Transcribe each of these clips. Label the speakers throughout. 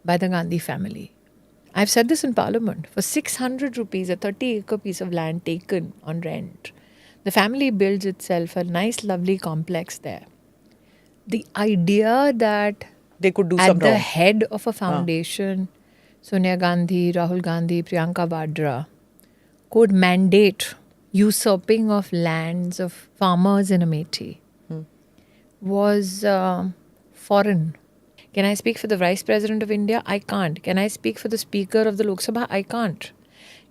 Speaker 1: by the Gandhi family. I've said this in Parliament. For 600 rupees, a 30-acre piece of land taken on rent, the family builds itself a nice, lovely complex there. The idea that
Speaker 2: They could do some
Speaker 1: at the
Speaker 2: wrong.
Speaker 1: head of a foundation, Sonia Gandhi, Rahul Gandhi, Priyanka Vadra could mandate usurping of lands of farmers in Amethi was foreign. Can I speak for the Vice President of India? I can't. Can I speak for the Speaker of the Lok Sabha? I can't.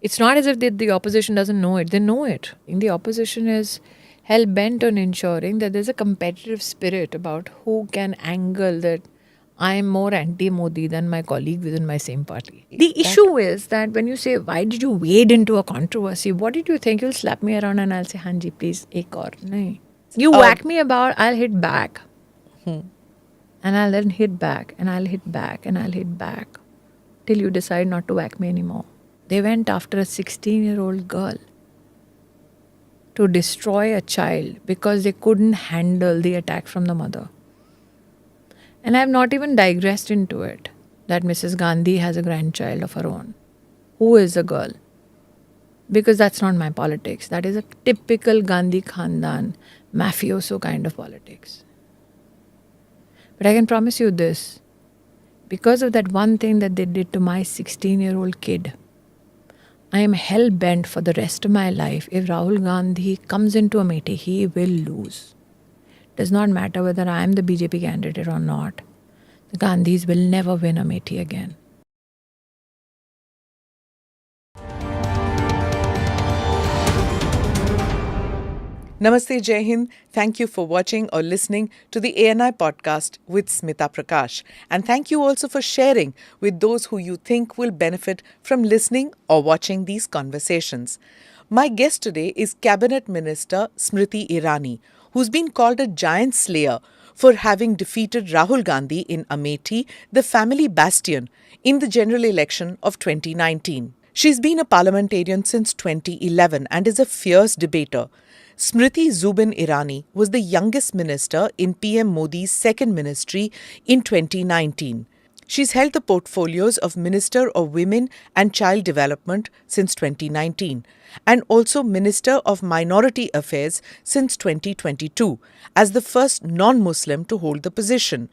Speaker 1: It's not as if the opposition doesn't know it. They know it. And the opposition is hell bent on ensuring that there's a competitive spirit about who can angle that I'm more anti-Modi than my colleague within my same party. The issue is that when you say, why did you wade into a controversy? What did you think? You'll slap me around and I'll say, Hanji, please, ek aur. Nahin. You whack me about, I'll hit back. And I'll then hit back, and I'll hit back, and I'll hit back. Till you decide not to whack me anymore. They went after a 16-year-old girl to destroy a child because they couldn't handle the attack from the mother. And I have not even digressed into it that Mrs. Gandhi has a grandchild of her own. Who is a girl? Because that's not my politics. That is a typical Gandhi Khandan, mafioso kind of politics. But I can promise you this. Because of that one thing that they did to my 16-year-old kid, I am hell-bent for the rest of my life. If Rahul Gandhi comes into Amethi, he will lose. Does not matter whether I am the BJP candidate or not. The Gandhis will never win Amethi again.
Speaker 2: Namaste, Jai Hind. Thank you for watching or listening to the ANI podcast with Smita Prakash. And thank you also for sharing with those who you think will benefit from listening or watching these conversations. My guest today is Cabinet Minister Smriti Irani, who's been called a giant slayer for having defeated Rahul Gandhi in Amethi, the family bastion, in the general election of 2019. She's been a parliamentarian since 2011 and is a fierce debater. Smriti Zubin Irani was the youngest minister in PM Modi's second ministry in 2019. She's held the portfolios of Minister of Women and Child Development since 2019 and also Minister of Minority Affairs since 2022 as the first non-Muslim to hold the position.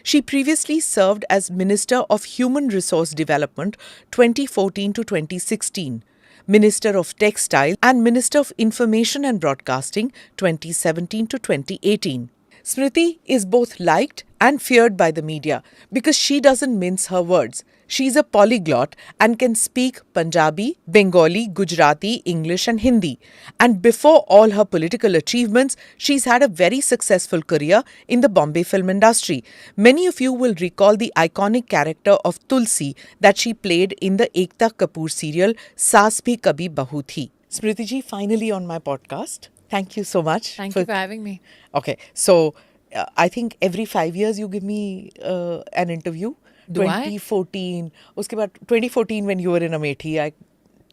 Speaker 2: She previously served as Minister of Human Resource Development 2014 to 2016. Minister of Textile and Minister of Information and Broadcasting 2017 to 2018. Smriti is both liked and feared by the media because she doesn't mince her words. She's a polyglot and can speak Punjabi, Bengali, Gujarati, English and Hindi. And before all her political achievements, she's had a very successful career in the Bombay film industry. Many of you will recall the iconic character of Tulsi that she played in the Ekta Kapoor serial Saas Bhi Kabhi Bahu Thi. Smriti ji, finally on my podcast. Thank you so much.
Speaker 1: Thank you for having me.
Speaker 2: Okay, so I think every 5 years you give me an interview.
Speaker 1: Do I?
Speaker 2: 2014. Uske baad 2014 when you were in Amethi, I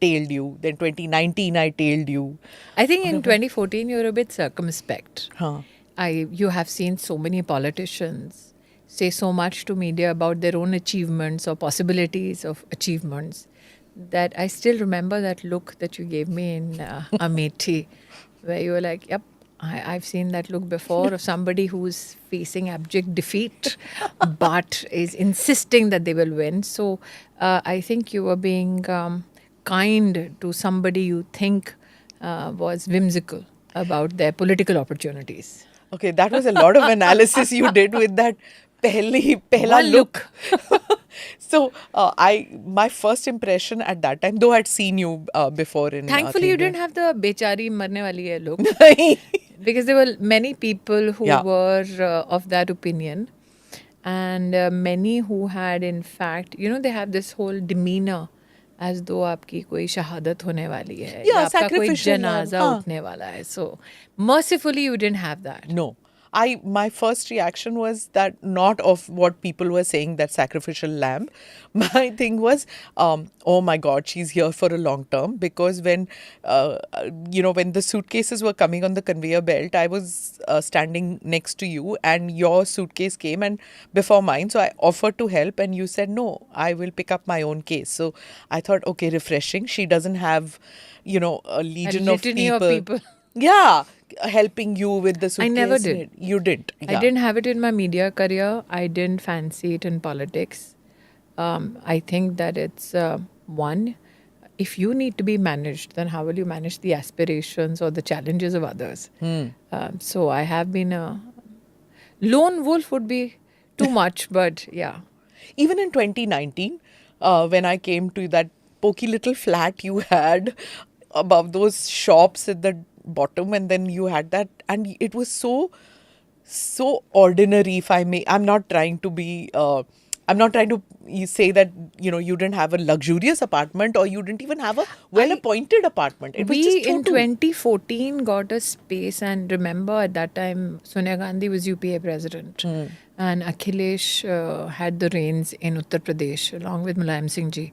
Speaker 2: tailed you. Then 2019 I tailed you.
Speaker 1: I think in 2014 you were a bit circumspect.
Speaker 2: Huh.
Speaker 1: You have seen so many politicians say so much to media about their own achievements or possibilities of achievements that I still remember that look that you gave me in Amethi, where you were like, yep, I've seen that look before of somebody who's facing abject defeat but is insisting that they will win. So I think you were being kind to somebody you think was whimsical about their political opportunities.
Speaker 2: Okay, that was a lot of analysis you did with that pehla look. So my first impression at that time, though I'd seen you before in
Speaker 1: Thankfully, you didn't have the bechari marne wali hai look. Because there were many people who were of that opinion. And many who had, in fact, they have this whole demeanor as though आपकी कोई शहादत होने वाली है या आपका कोई जनाजा उठने वाला है. So mercifully you didn't have that.
Speaker 2: No. My first reaction was that not of what people were saying, that sacrificial lamb. My thing was, oh my God, she's here for a long term. Because when the suitcases were coming on the conveyor belt, I was standing next to you, and your suitcase came and before mine. So I offered to help, and you said no, I will pick up my own case. So I thought, okay, refreshing. She doesn't have, a
Speaker 1: A
Speaker 2: legion of
Speaker 1: litany of
Speaker 2: people.
Speaker 1: people.
Speaker 2: Yeah, helping you with the
Speaker 1: I never
Speaker 2: suitcase.
Speaker 1: did.
Speaker 2: You didn't.
Speaker 1: I
Speaker 2: Yeah.
Speaker 1: didn't have it in my media career. I didn't fancy it in politics. I think that it's one, if you need to be managed, then how will you manage the aspirations or the challenges of others? So I have been a lone wolf would be too much, but yeah.
Speaker 2: Even in 2019, when I came to that pokey little flat you had above those shops at the bottom, and then you had that, and it was so ordinary, if I may. I'm not trying to say that, you didn't have a luxurious apartment, or you didn't even have a well-appointed apartment. It was
Speaker 1: We
Speaker 2: just
Speaker 1: in
Speaker 2: chotu.
Speaker 1: 2014 got a space, and remember at that time Sonia Gandhi was UPA president, and Akhilesh had the reins in Uttar Pradesh along with Mulayam Singh ji,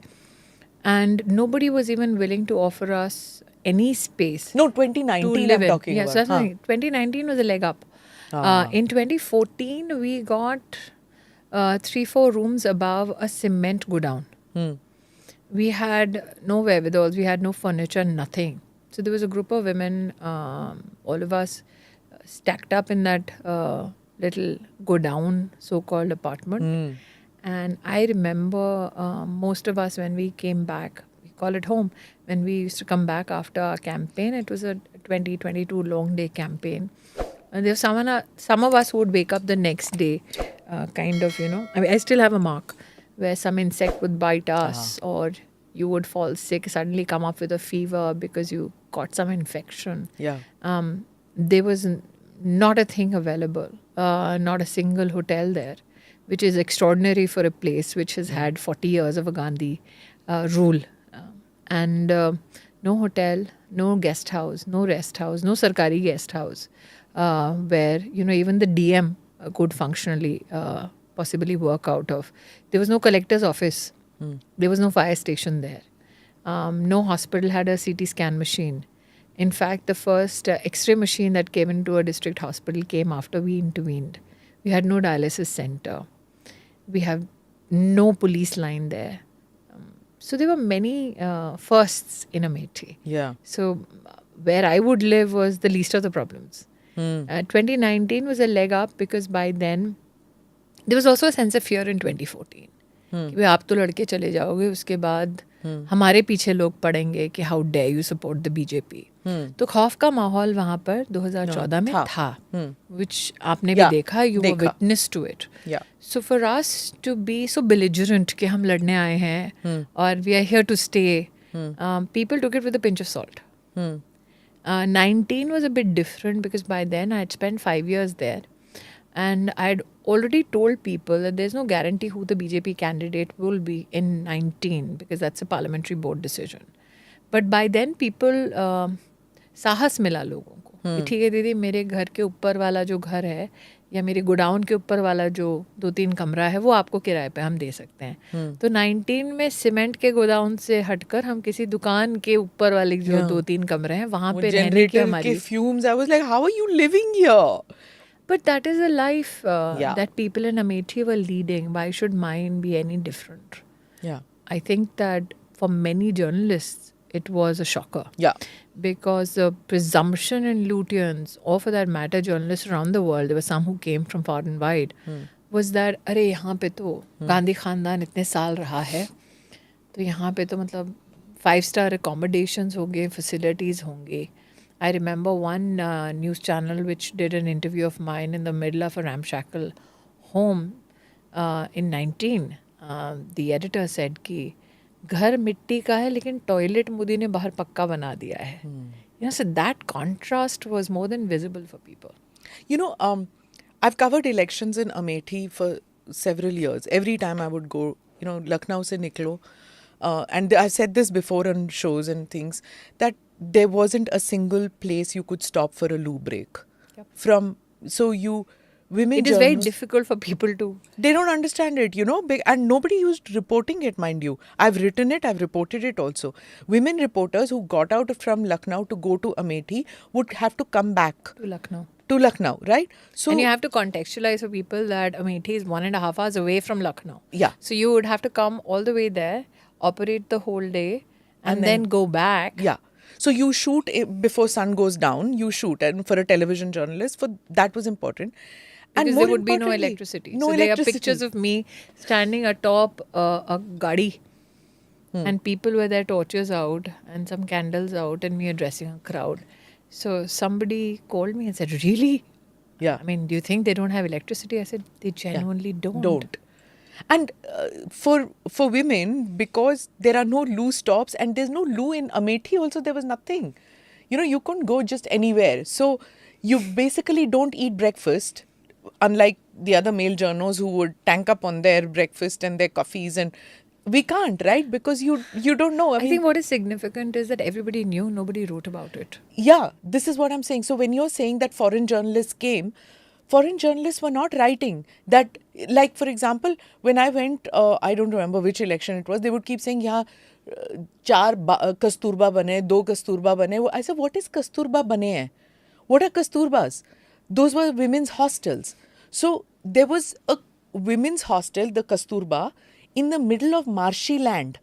Speaker 1: and nobody was even willing to offer us any space
Speaker 2: No,
Speaker 1: to
Speaker 2: 2019
Speaker 1: live
Speaker 2: I'm
Speaker 1: in.
Speaker 2: talking
Speaker 1: Yes,
Speaker 2: about.
Speaker 1: that's right. 2019 was a leg up. In 2014, we got 3-4 rooms above a cement godown. We had no wherewithals, we had no furniture, nothing. So there was a group of women, all of us stacked up in that little godown so-called apartment. And I remember most of us, when we came back, we call it home, when we used to come back after our campaign, it was a 2022 long day campaign. And there's some of us who would wake up the next day, kind of, I mean, I still have a mark where some insect would bite us, or you would fall sick, suddenly come up with a fever because you got some infection.
Speaker 2: Yeah.
Speaker 1: There was not a thing available, not a single hotel there, which is extraordinary for a place which has had 40 years of a Gandhi rule. And no hotel, no guest house, no rest house, no sarkari guest house, where, even the DM could functionally possibly work out of. There was no collector's office. There was no fire station there. No hospital had a CT scan machine. In fact, the first X-ray machine that came into a district hospital came after we intervened. We had no dialysis center. We have no police line there. So there were many firsts in Amethi.
Speaker 2: Yeah.
Speaker 1: So where I would live was the least of the problems. 2019 was a leg up because by then there was also a sense of fear in 2014. कि भाई आप तो लड़के चले जाओगे, उसके बाद हमारे पीछे लोग पड़ेंगे कि how day you support the BJP. तो खौफ का माहौल वहाँ पर 2014 में था, विच आपने भी देखा, you were witness to it. So for us to be so belligerent कि हम लड़ने आए हैं और we are here to stay, people took it with a pinch of salt. 19 was a bit different because by then I had spent 5 years there, and I had already told people that there's no guarantee who the BJP candidate will be in 19 because that's a parliamentary board decision. But by then people साहस मिला लोगों को कि ठीक है दीदी, मेरे घर के ऊपर वाला जो घर है या मेरे गोडाउन के ऊपर वाला जो 2-3 कमरा है वो आपको किराए पे हम दे सकते हैं. तो 19 में सीमेंट के गोडाउन से हटकर हम किसी दुकान के ऊपर वाले जो 2-3 कमरे हैं वहाँ पे रहने की हमारी
Speaker 2: fumes. I was like, how are you living here?
Speaker 1: But that is a life that people in Amethi were leading. Why should mine be any different?
Speaker 2: Yeah.
Speaker 1: I think that for many journalists, it was a shocker.
Speaker 2: Yeah.
Speaker 1: Because the presumption in Lutyens, or for that matter, journalists around the world, there were some who came from far and wide, was that, अरे यहाँ पे तो गांधी खानदान इतने साल रहा है, तो यहाँ पे तो मतलब 5-star accommodations होंगे, facilities होंगे. I remember one news channel which did an interview of mine in the middle of a ramshackle home in 19. The editor said कि घर मिट्टी का है लेकिन टॉयलेट मोदी ने बाहर पक्का बना दिया है. So that contrast was more than visible for people.
Speaker 2: I've covered elections in Amethi for several years. Every time I would go, Lucknow se niklo. And I've said this before on shows and things, that there wasn't a single place you could stop for a loo break. From So you, women
Speaker 1: It is very
Speaker 2: journalists,
Speaker 1: difficult for people to.
Speaker 2: they don't understand it, and nobody used reporting it, mind you. I've written it, I've reported it also. Women reporters who got out from Lucknow to go to Amethi would have to come back
Speaker 1: To Lucknow.
Speaker 2: to Lucknow, right?
Speaker 1: And you
Speaker 2: So,
Speaker 1: have to contextualize for people that Amethi is 1.5 hours away from Lucknow.
Speaker 2: yeah.
Speaker 1: So you would have to come all the way there, operate the whole day, and
Speaker 2: And
Speaker 1: then
Speaker 2: then-
Speaker 1: go back.
Speaker 2: Yeah. So you shoot before sun goes down, you shoot. And for a television journalist, for that was important.
Speaker 1: Because
Speaker 2: and more
Speaker 1: there would be no
Speaker 2: importantly,
Speaker 1: electricity.
Speaker 2: No
Speaker 1: so
Speaker 2: electricity.
Speaker 1: there are pictures of me standing atop a gadi. And people with their torches out and some candles out and me addressing a crowd. So somebody called me and said, really?
Speaker 2: Yeah.
Speaker 1: I mean, do you think they don't have electricity? I said, they genuinely don't.
Speaker 2: Don't. And for women, because there are no loo stops and there's no loo in Amethi also, there was nothing. You couldn't go just anywhere. So you basically don't eat breakfast, unlike the other male journos who would tank up on their breakfast and their coffees. And we can't, right? Because you don't know.
Speaker 1: I think what is significant is that everybody knew, nobody wrote about it.
Speaker 2: Yeah, this is what I'm saying. So when you're saying that foreign journalists came, foreign journalists were not writing that. Like, for example, when I went, I don't remember which election it was, they would keep saying, yeah, चार कस्तूरबा बने, दो कस्तूरबा बने. I said, what is Kasturba बने hai? What are kasturbas? Those were women's hostels. So there was a women's hostel, the Kasturba, in the middle of marshy land.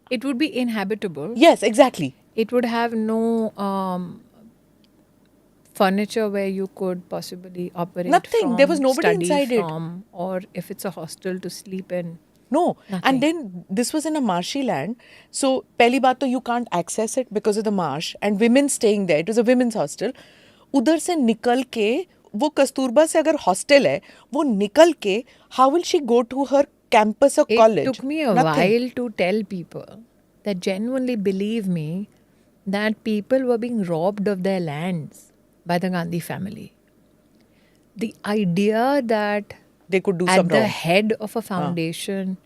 Speaker 1: It would be inhabitable.
Speaker 2: Yes, exactly.
Speaker 1: It would have no furniture where you could possibly operate
Speaker 2: Nothing.
Speaker 1: from,
Speaker 2: There was nobody
Speaker 1: study
Speaker 2: inside it.
Speaker 1: from, or if it's a hostel to sleep in.
Speaker 2: No.
Speaker 1: Nothing.
Speaker 2: And then this was in a marshy land. So, pehli baat to you can't access it because of the marsh. And women staying there. It was a women's hostel. उधर से निकल के वो कस्तूरबा से अगर hostel है वो निकल के how will she go to her campus or college?
Speaker 1: It took me a
Speaker 2: Nothing.
Speaker 1: while to tell people that genuinely believe me that people were being robbed of their lands by the Gandhi family. The idea that
Speaker 2: They could do
Speaker 1: at
Speaker 2: some
Speaker 1: the
Speaker 2: wrong.
Speaker 1: head of a foundation,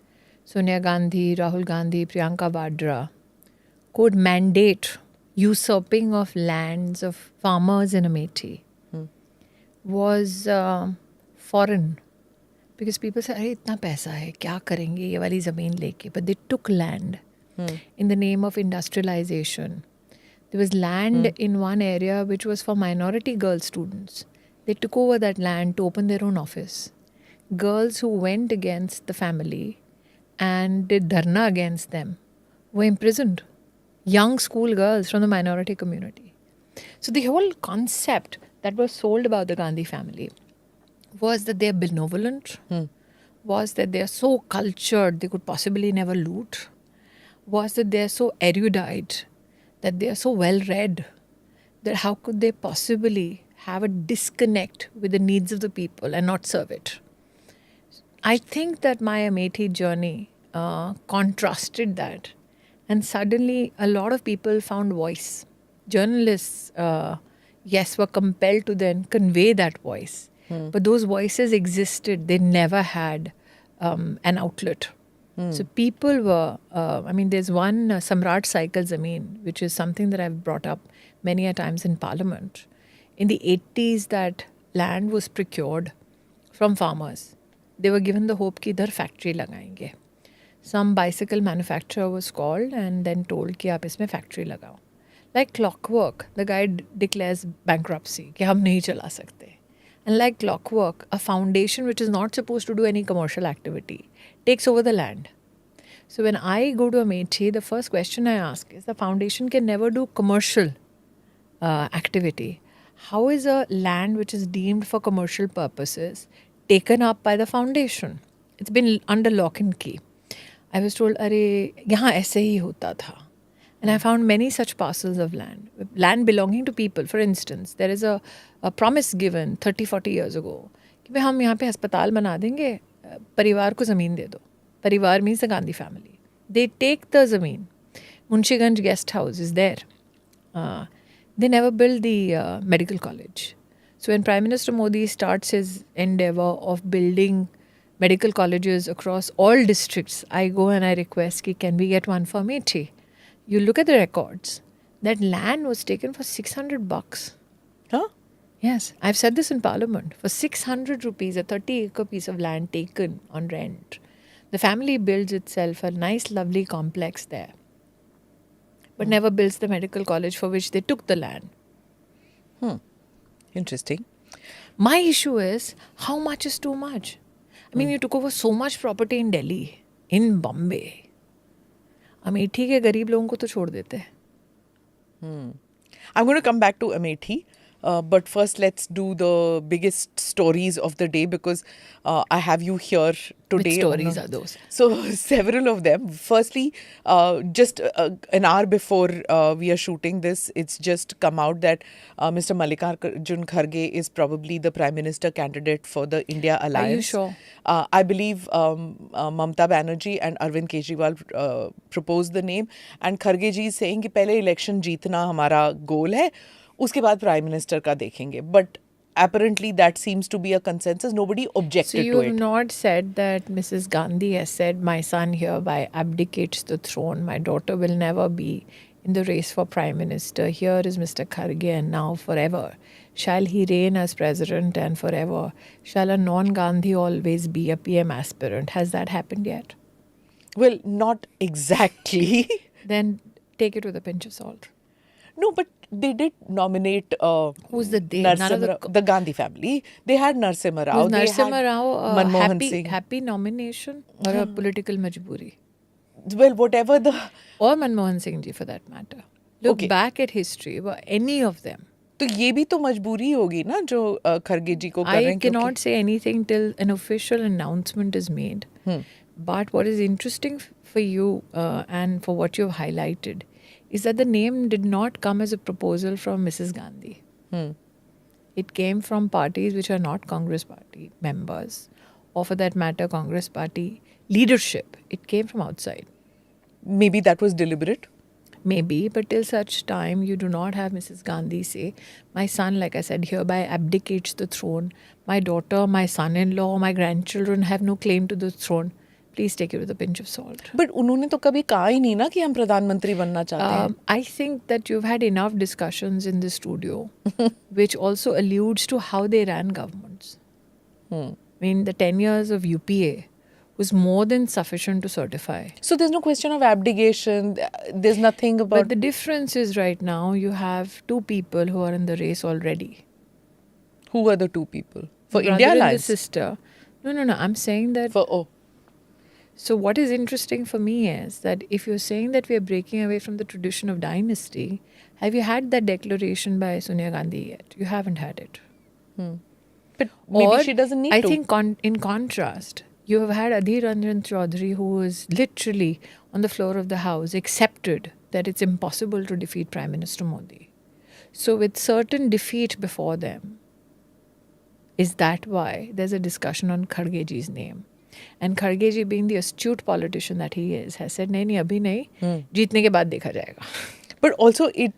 Speaker 1: Sonia Gandhi, Rahul Gandhi, Priyanka Vadra could mandate usurping of lands of farmers in Amethi was foreign. Because people say, अरे इतना पैसा है क्या करेंगे ये वाली ज़मीन लेके. But they took land in the name of industrialization. There was land in one area which was for minority girl students. They took over that land to open their own office. Girls who went against the family and did dharna against them were imprisoned. Young school girls from the minority community. So the whole concept that was sold about the Gandhi family was that they're benevolent, was that they're so cultured they could possibly never loot, was that they're so erudite, that they're so well read, that how could they possibly have a disconnect with the needs of the people and not serve it. I think that my Amethi journey contrasted that, and suddenly a lot of people found voice. Journalists, yes, were compelled to then convey that voice. But those voices existed. They never had an outlet. So people were, there's one Samrat Cycle Zameen, which is something that I've brought up many a times in Parliament. In the 80s, that land was procured from farmers. They were given the hope कि इधर factory लगाएंगे. Some bicycle manufacturer was called and then told कि आप इसमें factory लगाओ. Like clockwork, the guy declares bankruptcy कि हम नहीं चला सकते. And like clockwork, a foundation which is not supposed to do any commercial activity takes over the land. So when I go to Amethi, the first question I ask is the foundation can never do commercial activity. How is a land which is deemed for commercial purposes taken up by the foundation? It's been under lock and key. I was told, अरे यहाँ ऐसे ही होता था. And I found many such parcels of land belonging to people. For instance, there is a promise given 30-40 years ago कि भाई हम यहाँ पे अस्पताल बना देंगे, परिवार को ज़मीन दे दो. परिवार means the Gandhi family. They take the ज़मीन. Munshiganj guest house is there. They never build the medical college. So when Prime Minister Modi starts his endeavor of building medical colleges across all districts, I go and I request, ki, can we get one for Amethi? You look at the records. That land was taken for $600.
Speaker 2: Huh?
Speaker 1: Yes, I've said this in Parliament. For 600 rupees, a 30-acre piece of land taken on rent, the family builds itself a nice, lovely complex there, but never builds the medical college for which they took the land.
Speaker 2: Interesting.
Speaker 1: My issue is, how much is too much? I mean, you took over so much property in Delhi, in Bombay. Amethi के गरीब लोगों को तो छोड़ देते हैं.
Speaker 2: I'm going to come back to Amethi. But first, let's do the biggest stories of the day because I have you here today.
Speaker 1: Which stories are those?
Speaker 2: So, several of them. Firstly, just an hour before we are shooting this, it's just come out that Mr. Mallikarjun Kharge is probably the Prime Minister candidate for the India Alliance.
Speaker 1: Are you sure?
Speaker 2: I believe Mamata Banerjee and Arvind Kejriwal proposed the name, and Kharge ji is saying कि पहले election जीतना हमारा goal है, उसके बाद Prime Minister का देखेंगे. But apparently that seems to be a consensus. Nobody objected to it.
Speaker 1: So you have not said that Mrs. Gandhi has said, my son hereby abdicates the throne. My daughter will never be in the race for Prime Minister. Here is Mr. Kharge, and now forever shall he reign as president, and forever shall a non-Gandhi always be a PM aspirant. Has that happened yet?
Speaker 2: Well, not exactly.
Speaker 1: Then take it with a pinch of salt.
Speaker 2: No, but they did nominate
Speaker 1: Who's the they? None of
Speaker 2: the Gandhi family. They had Narasimha Rao.
Speaker 1: Was Narasimha Rao
Speaker 2: Manmohan
Speaker 1: happy nomination or a political majburi?
Speaker 2: Well, whatever the...
Speaker 1: Or Manmohan Singh ji for that matter. Look back at history. Were any of them?
Speaker 2: तो ये भी तो मजबूरी होगी ना जो खरगे जी को कर रहे हैं.
Speaker 1: I cannot say anything till an official announcement is made. But what is interesting for you and for what you have highlighted is that the name did not come as a proposal from Mrs. Gandhi. It came from parties which are not Congress party members, or for that matter, Congress party leadership. It came from outside.
Speaker 2: Maybe that was deliberate.
Speaker 1: Maybe, but till such time you do not have Mrs. Gandhi say, my son, like I said, hereby abdicates the throne. My daughter, my son-in-law, my grandchildren have no claim to the throne. Please take it with a pinch of salt.
Speaker 2: But उन्होंने तो कभी कहा ही नहीं ना कि हम प्रधानमंत्री बनना चाहते हैं.
Speaker 1: I think that you've had enough discussions in the studio which also alludes to how they ran governments. I mean, the 10 years of UPA was more than sufficient to certify.
Speaker 2: So there's no question of abdication. There's nothing about...
Speaker 1: But the difference is right now you have two people who are in the race already.
Speaker 2: Who are the two people? For
Speaker 1: The
Speaker 2: India
Speaker 1: brother and
Speaker 2: Alliance?
Speaker 1: the sister. No. I'm saying that... So what is interesting for me is that if you're saying that we are breaking away from the tradition of dynasty, have you had that declaration by Sonia Gandhi yet? You haven't had it.
Speaker 2: But maybe she doesn't need to.
Speaker 1: I think in contrast, you have had Adhir Ranjan Chaudhary, who was literally on the floor of the house, accepted that it's impossible to defeat Prime Minister Modi. So with certain defeat before them, is that why there's a discussion on Kharge ji's name? And Kharge ji, being the astute politician that he is, has said, नहीं अभी नहीं, जीतने के बाद देखा जाएगा.
Speaker 2: But also, in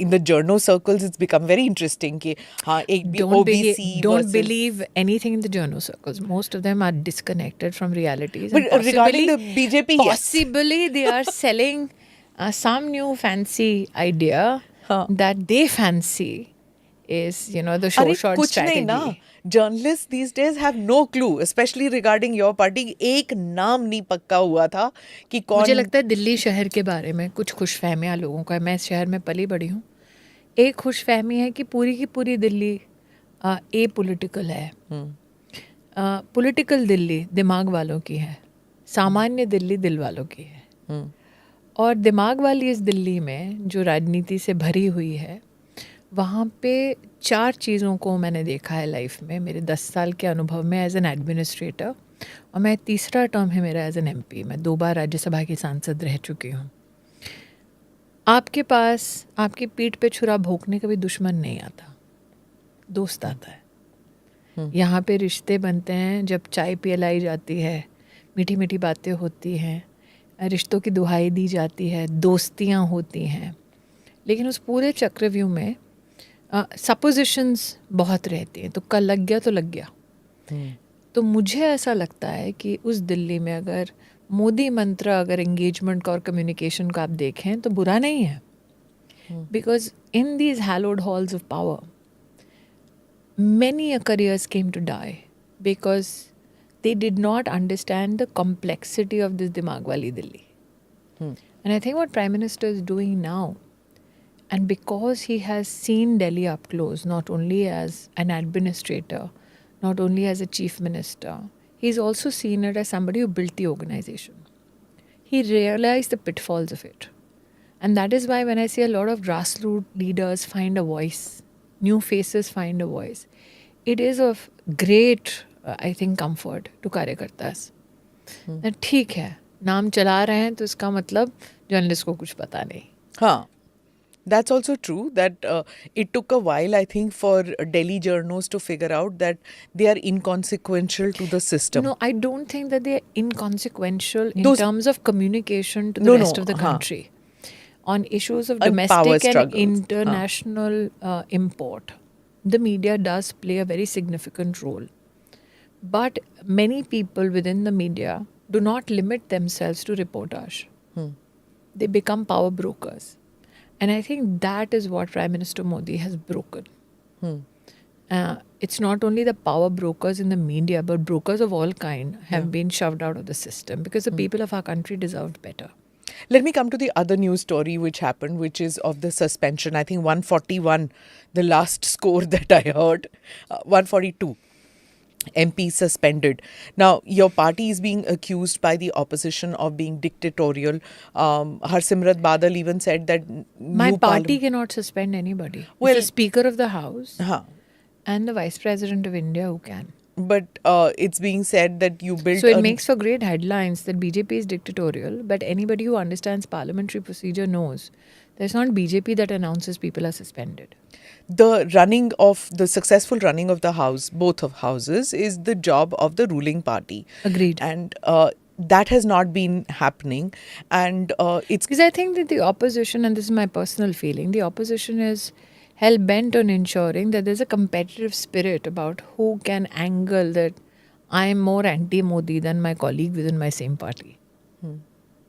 Speaker 2: the journo circles, it's become very interesting. Ki,
Speaker 1: Don't believe anything in the journo circles. Most of them are disconnected from realities.
Speaker 2: But regarding the BJP,
Speaker 1: possibly they are selling some new fancy idea that they fancy is, the short strategy.
Speaker 2: नहीं ना. Journalists these days have no clue, especially regarding your party. एक नाम नहीं पक्का हुआ था कि कौन...
Speaker 1: मुझे लगता है दिल्ली शहर के बारे में कुछ खुशफहमियां लोगों का है. मैं इस शहर में पली बड़ी हूँ. एक खुशफहमी है कि पूरी की पूरी दिल्ली ए पॉलिटिकल है. पॉलिटिकल दिल्ली दिमाग वालों की है, सामान्य दिल्ली दिल वालों की है. और दिमाग वाली इस दिल्ली में जो राजनीति से भरी हुई है, वहाँ पे 4 चीज़ों को मैंने देखा है लाइफ में, मेरे 10 साल के अनुभव में एज एन एडमिनिस्ट्रेटर. और मैं तीसरा टर्म है मेरा एज एन MP. मैं 2 बार राज्यसभा की सांसद रह चुकी हूँ. आपके पास आपकी पीठ पे छुरा भोंकने का भी दुश्मन नहीं आता, दोस्त आता है. यहाँ पे रिश्ते बनते हैं जब चाय पिलाई जाती है, मीठी मीठी बातें होती हैं, रिश्तों की दुहाई दी जाती है, दोस्तियाँ होती हैं. लेकिन उस पूरे चक्रव्यूह में सपोजिशंस बहुत रहती हैं. तो कल लग गया तो लग गया. तो मुझे ऐसा लगता है कि उस दिल्ली में अगर मोदी मंत्र, अगर एंगेजमेंट का और कम्युनिकेशन का आप देखें तो बुरा नहीं है. Because in these hallowed halls of power many careers came to die because they did not understand the complexity of this Dimag wali Delhi. And I think what Prime Minister is doing now, and because he has seen Delhi up close, not only as an administrator, not only as a chief minister, he's also seen it as somebody who built the organization. He realized the pitfalls of it. And that is why when I see a lot of grassroots leaders find a voice, new faces find a voice, it is of great, I think, comfort to कार्यकर्तास. ठीक है, नाम चला रहे हैं तो इसका मतलब journalist को कुछ पता नहीं.
Speaker 2: हाँ. That's also true that it took a while, I think, for Delhi journos to figure out that they are inconsequential to the system.
Speaker 1: No, I don't think that they are inconsequential in terms of communication to the rest of the country. On issues of domestic and international import, the media does play a very significant role. But many people within the media do not limit themselves to reportage. They become power brokers. And I think that is what Prime Minister Modi has broken. It's not only the power brokers in the media, but brokers of all kind have been shoved out of the system because the people of our country deserved better.
Speaker 2: Let me come to the other news story which happened, which is of the suspension. I think 141, the last score that I heard, 142. MP suspended. Now, your party is being accused by the opposition of being dictatorial. Harsimrat Badal even said that
Speaker 1: my party cannot suspend anybody. Well, it's the Speaker of the House and the Vice President of India who can.
Speaker 2: But it's being said that you built...
Speaker 1: So it makes for great headlines that BJP is dictatorial, but anybody who understands parliamentary procedure knows there's not BJP that announces people are suspended.
Speaker 2: The successful running of the house, both of houses, is the job of the ruling party.
Speaker 1: Agreed.
Speaker 2: And that has not been happening. And it's...
Speaker 1: Because I think that the opposition, and this is my personal feeling, the opposition is hell-bent on ensuring that there's a competitive spirit about who can angle that I am more anti-Modi than my colleague within my same party.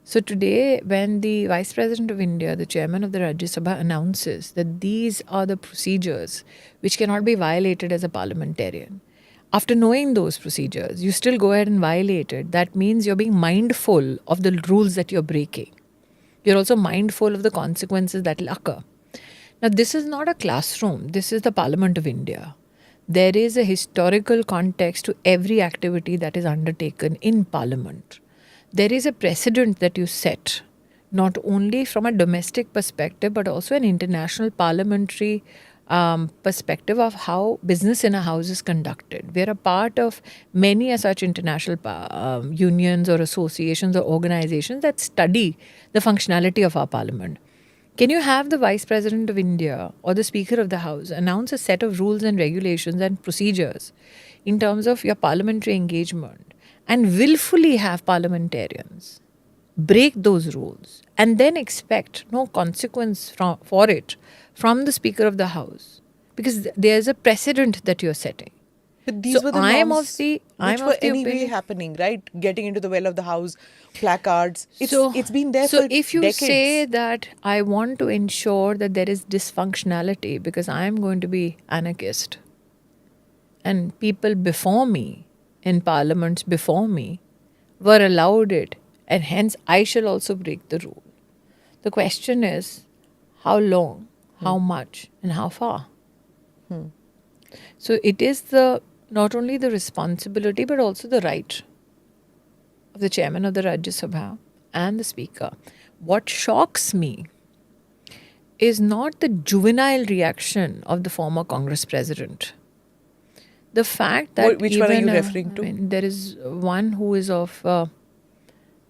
Speaker 1: So today, when the Vice President of India, the Chairman of the Rajya Sabha, announces that these are the procedures which cannot be violated as a parliamentarian, after knowing those procedures, you still go ahead and violate it. That means you're being mindful of the rules that you're breaking. You're also mindful of the consequences that will occur. Now, this is not a classroom. This is the Parliament of India. There is a historical context to every activity that is undertaken in Parliament. There is a precedent that you set, not only from a domestic perspective, but also an international parliamentary perspective of how business in a house is conducted. We are a part of many such international unions or associations or organizations that study the functionality of our parliament. Can you have the Vice President of India or the Speaker of the House announce a set of rules and regulations and procedures in terms of your parliamentary engagement and willfully have parliamentarians break those rules and then expect no consequence for it from the Speaker of the House? Because there's a precedent that you're setting.
Speaker 2: But these were the norms
Speaker 1: which
Speaker 2: were anyway happening, right? Getting into the well of the house, placards. It's been there for decades.
Speaker 1: So if you say that I want to ensure that there is dysfunctionality because I am going to be anarchist and people before me in parliaments before me were allowed it and hence I shall also break the rule. The question is how long, how much and how far? So it is not only the responsibility but also the right of the Chairman of the Rajya Sabha and the Speaker. What shocks me is not the juvenile reaction of the former Congress president. The fact that
Speaker 2: which one are you referring to?
Speaker 1: There is one who is of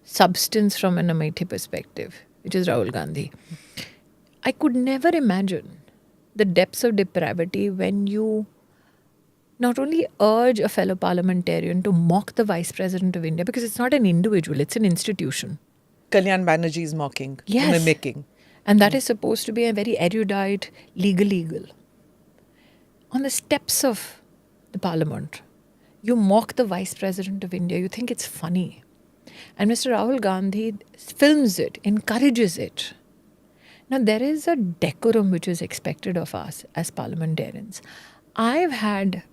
Speaker 1: substance from an Amethi perspective, which is Rahul Gandhi. I could never imagine the depths of depravity when you not only urge a fellow parliamentarian to mock the Vice President of India, because it's not an individual, it's an institution.
Speaker 2: Kalyan Banerjee is mocking, mimicking.
Speaker 1: And that is supposed to be a very erudite, legal. On the steps of the parliament, you mock the Vice President of India, you think it's funny. And Mr. Rahul Gandhi films it, encourages it. Now, there is a decorum which is expected of us as parliamentarians. I've had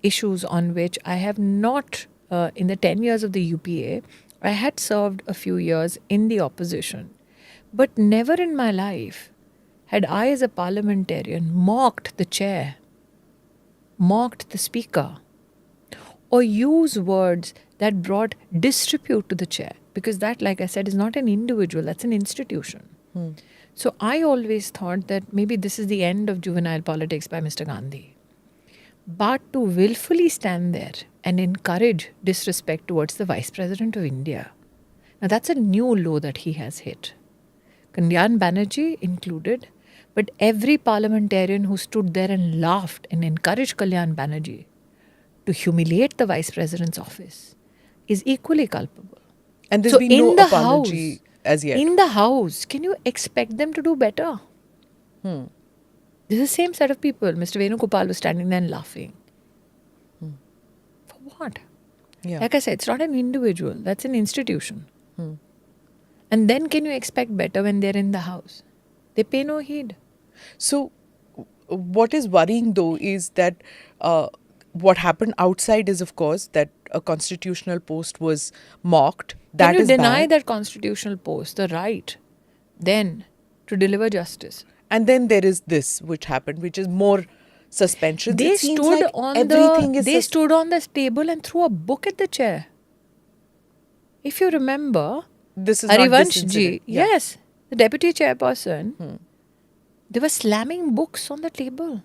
Speaker 1: issues on which I have not, in the 10 years of the UPA, I had served a few years in the opposition. But never in my life had I, as a parliamentarian, mocked the chair, mocked the speaker, or use words that brought disrepute to the chair. Because that, like I said, is not an individual, that's an institution. So I always thought that maybe this is the end of juvenile politics by Mr. Gandhi. But to willfully stand there and encourage disrespect towards the Vice President of India, now that's a new low that he has hit. Kalyan Banerjee included, but every parliamentarian who stood there and laughed and encouraged Kalyan Banerjee to humiliate the Vice President's office is equally culpable.
Speaker 2: And there's
Speaker 1: So
Speaker 2: been
Speaker 1: in
Speaker 2: no
Speaker 1: the
Speaker 2: apology
Speaker 1: House,
Speaker 2: as yet.
Speaker 1: in the House, can you expect them to do better? This is the same set of people. Mr. Venugopal was standing there and laughing. For what?
Speaker 2: Yeah.
Speaker 1: Like I said, it's not an individual. That's an institution. And then can you expect better when they're in the House? They pay no heed.
Speaker 2: So, what is worrying though is that what happened outside is, of course, that a constitutional post was mocked. That
Speaker 1: Can you
Speaker 2: is
Speaker 1: deny
Speaker 2: bad.
Speaker 1: that constitutional post the right then to deliver justice?
Speaker 2: And then there is this which happened, which is more suspensions.
Speaker 1: They
Speaker 2: It seems
Speaker 1: stood
Speaker 2: like
Speaker 1: on
Speaker 2: everything
Speaker 1: the
Speaker 2: is
Speaker 1: they stood on the table and threw a book at the chair. If you remember,
Speaker 2: this is not this
Speaker 1: Harivansh
Speaker 2: incident.
Speaker 1: ji,
Speaker 2: Yeah.
Speaker 1: yes, the deputy chairperson, they were slamming books on the table.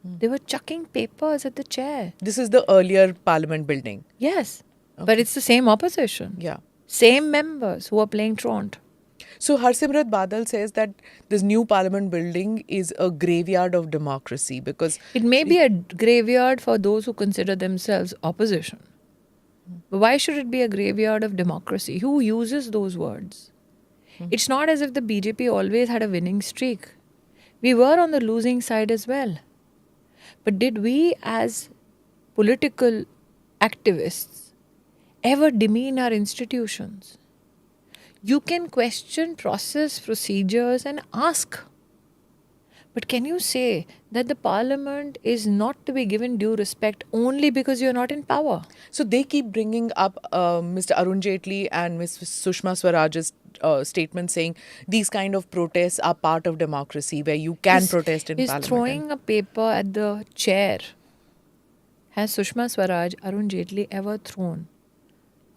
Speaker 1: They were chucking papers at the chair.
Speaker 2: This is the earlier parliament building.
Speaker 1: Yes, but it's the same opposition.
Speaker 2: Yeah.
Speaker 1: Same members who are playing truant.
Speaker 2: So Harsimrat Badal says that this new parliament building is a graveyard of democracy because
Speaker 1: It may be a graveyard for those who consider themselves opposition. But why should it be a graveyard of democracy? Who uses those words? It's not as if the BJP always had a winning streak. We were on the losing side as well. But did we, as political activists, ever demean our institutions? You can question process, procedures, and ask. But can you say that the parliament is not to be given due respect only because you're not in power?
Speaker 2: So they keep bringing up Mr. Arun Jaitley and Ms. Sushma Swaraj's statement saying these kind of protests are part of democracy where you can protest in
Speaker 1: Is
Speaker 2: parliament.
Speaker 1: throwing a paper at the chair. Has Sushma Swaraj, Arun Jaitley ever thrown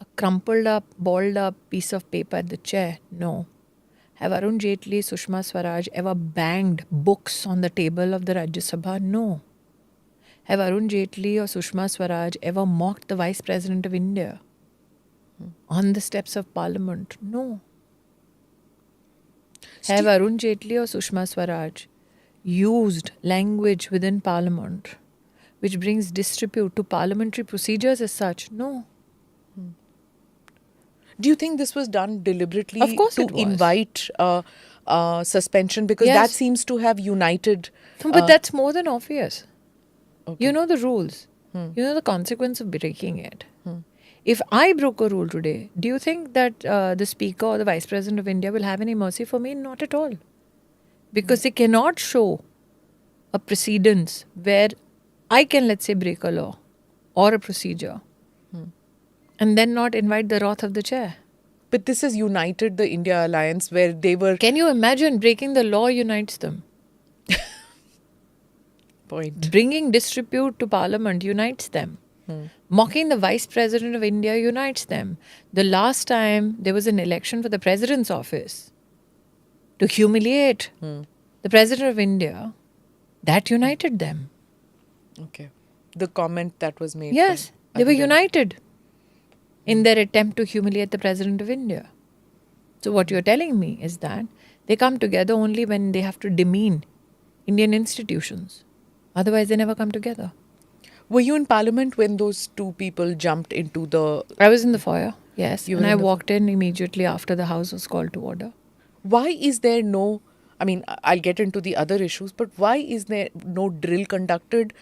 Speaker 1: a crumpled up, balled up piece of paper at the chair? No. Have Arun Jaitley, Sushma Swaraj ever banged books on the table of the Rajya Sabha? No. Have Arun Jaitley or Sushma Swaraj ever mocked the Vice President of India on the steps of Parliament? No. Have Arun Jaitley or Sushma Swaraj used language within Parliament which brings disrepute to parliamentary procedures as such? No.
Speaker 2: Do you think this was done deliberately
Speaker 1: Of course
Speaker 2: to
Speaker 1: it was.
Speaker 2: invite suspension? Because
Speaker 1: Yes.
Speaker 2: that seems to have united.
Speaker 1: But that's more than obvious.
Speaker 2: Okay.
Speaker 1: You know the rules. You know the consequence of breaking it. If I broke a rule today, do you think that the Speaker or the Vice President of India will have any mercy for me? Not at all. Because they cannot show a precedence where I can, let's say, break a law or a procedure and then not invite the wrath of the chair.
Speaker 2: But this has united the India Alliance where they were.
Speaker 1: Can you imagine breaking the law unites them?
Speaker 2: Point.
Speaker 1: Bringing disrepute to Parliament unites them. Mocking the Vice President of India unites them. The last time there was an election for the President's office to humiliate the President of India, that united them.
Speaker 2: Okay. The comment that was made.
Speaker 1: Yes,
Speaker 2: by
Speaker 1: they were
Speaker 2: Aditya.
Speaker 1: united in their attempt to humiliate the President of India. So what you're telling me is that they come together only when they have to demean Indian institutions. Otherwise, they never come together.
Speaker 2: Were you in Parliament when those two people jumped into the.
Speaker 1: I was in the foyer, yes.
Speaker 2: You
Speaker 1: And
Speaker 2: were
Speaker 1: I
Speaker 2: in the
Speaker 1: walked in immediately after the House was called to order.
Speaker 2: Why is there no. I mean, I'll get into the other issues, but why is there no drill conducted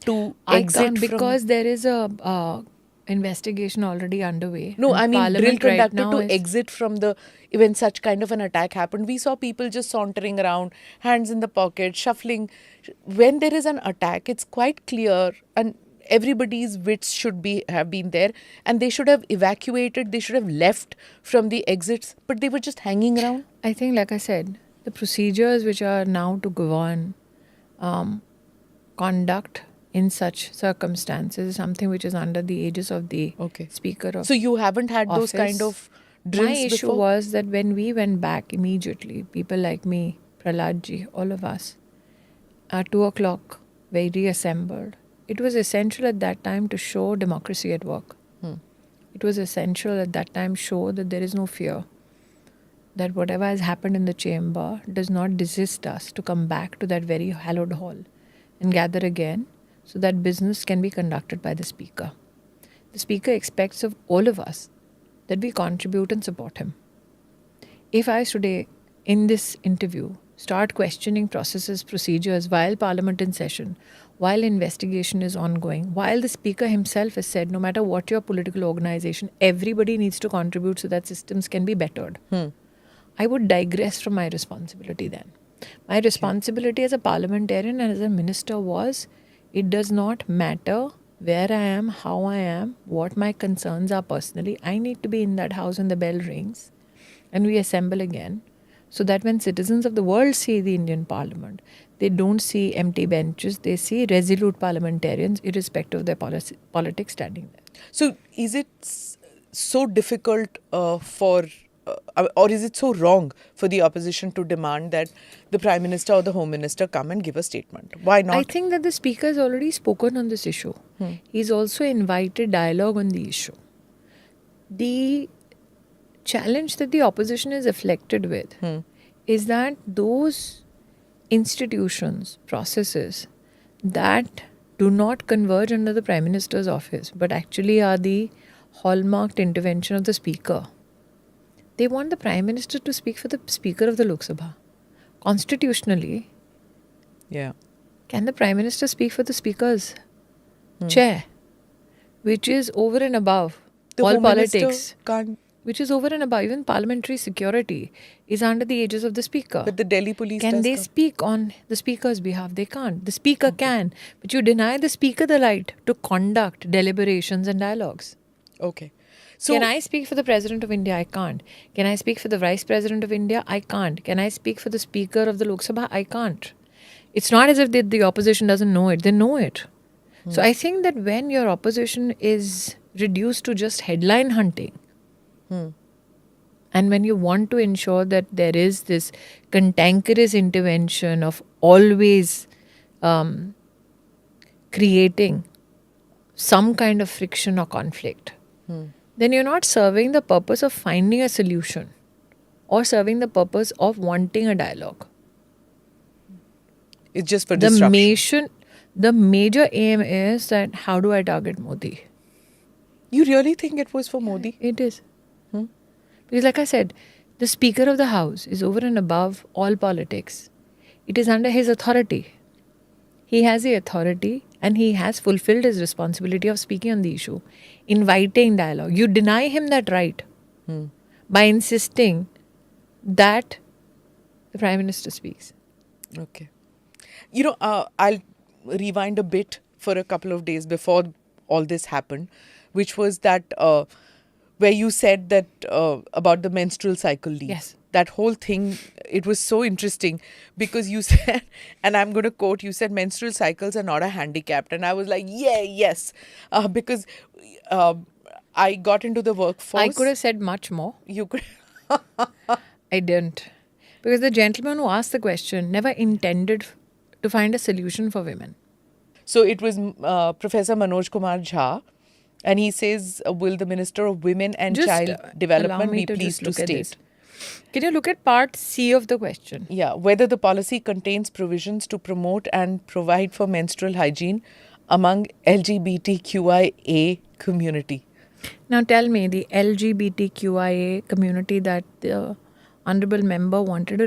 Speaker 2: to
Speaker 1: I
Speaker 2: exit
Speaker 1: can't
Speaker 2: from.
Speaker 1: because there is a investigation already underway.
Speaker 2: No,
Speaker 1: and
Speaker 2: I mean drill
Speaker 1: Parliament right
Speaker 2: conducted
Speaker 1: now
Speaker 2: to
Speaker 1: is,
Speaker 2: exit from the when such kind of an attack happened. We saw people just sauntering around, hands in the pocket, shuffling. When there is an attack, it's quite clear, and everybody's wits should be have been there, and they should have evacuated. They should have left from the exits, but they were just hanging around.
Speaker 1: I think, like I said, the procedures which are now to govern conduct in such circumstances is something which is under the aegis of the
Speaker 2: Okay.
Speaker 1: Speaker of
Speaker 2: So you haven't had those kind
Speaker 1: office.
Speaker 2: of drills
Speaker 1: My issue
Speaker 2: before?
Speaker 1: was that when we went back immediately, people like me, Praladji, all of us, at 2 o'clock, we reassembled. It was essential at that time to show democracy at work. It was essential at that time show that there is no fear, that whatever has happened in the chamber does not desist us to come back to that very hallowed hall and gather again so that business can be conducted by the Speaker. The Speaker expects of all of us that we contribute and support him. If I today, in this interview, start questioning processes, procedures while Parliament in session, while investigation is ongoing, while the Speaker himself has said, no matter what your political organization, everybody needs to contribute so that systems can be bettered. I would digress from my responsibility then. My responsibility as a parliamentarian and as a minister was, it does not matter where I am, how I am, what my concerns are personally. I need to be in that house when the bell rings and we assemble again, so that when citizens of the world see the Indian Parliament, they don't see empty benches, they see resolute parliamentarians, irrespective of their politics, standing there.
Speaker 2: So is it so difficult or is it so wrong for the opposition to demand that the Prime Minister or the Home Minister come and give a statement? Why not?
Speaker 1: I think that the Speaker has already spoken on this issue. He's also invited dialogue on the issue. The challenge that the opposition is afflicted with is that those institutions, processes that do not converge under the Prime Minister's office but actually are the hallmarked intervention of the Speaker. They want the Prime Minister to speak for the Speaker of the Lok Sabha. Constitutionally,
Speaker 2: Yeah.
Speaker 1: can the Prime Minister speak for the Speaker's chair, which is over and above
Speaker 2: The
Speaker 1: all
Speaker 2: Home Minister
Speaker 1: politics,
Speaker 2: can't.
Speaker 1: which is over and above even parliamentary security, is under the aegis of the Speaker.
Speaker 2: But the Delhi police
Speaker 1: Can
Speaker 2: does
Speaker 1: they
Speaker 2: come.
Speaker 1: speak on the Speaker's behalf? They can't. The Speaker can, but you deny the Speaker the right to conduct deliberations and dialogues.
Speaker 2: Okay. So
Speaker 1: Can I speak for the President of India? I can't. Can I speak for the Vice President of India? I can't. Can I speak for the Speaker of the Lok Sabha? I can't. It's not as if the opposition doesn't know it. They know it. So I think that when your opposition is reduced to just headline hunting, and when you want to ensure that there is this cantankerous intervention of always creating some kind of friction or conflict, then you're not serving the purpose of finding a solution or serving the purpose of wanting a dialogue.
Speaker 2: it's just for disruption.
Speaker 1: The major aim is that how do I target Modi?
Speaker 2: You really think it was for Modi?
Speaker 1: It is. Because like I said, the Speaker of the House is over and above all politics. It is under his authority. He has the authority and he has fulfilled his responsibility of speaking on the issue, inviting dialogue. You deny him that right by insisting that the Prime Minister speaks.
Speaker 2: Okay. You know, I'll rewind a bit for a couple of days before all this happened, which was that where you said that about the menstrual cycle leave.
Speaker 1: Yes.
Speaker 2: That whole thing, it was so interesting because you said, and I'm going to quote, you said menstrual cycles are not a handicap. And I was like, yeah, yes. Because I got into the workforce.
Speaker 1: I could have said much more.
Speaker 2: You could.
Speaker 1: I didn't. Because the gentleman who asked the question never intended to find a solution for women.
Speaker 2: So it was Professor Manoj Kumar Jha, and he says, will the Minister of Women and
Speaker 1: Just,
Speaker 2: Child
Speaker 1: allow
Speaker 2: Development
Speaker 1: me
Speaker 2: be
Speaker 1: to
Speaker 2: pleased
Speaker 1: just
Speaker 2: to
Speaker 1: look at
Speaker 2: state?
Speaker 1: this. Can you look at part C of the question?
Speaker 2: Yeah, whether the policy contains provisions to promote and provide for menstrual hygiene among LGBTQIA community.
Speaker 1: Now tell me, the LGBTQIA community that the honourable member wanted to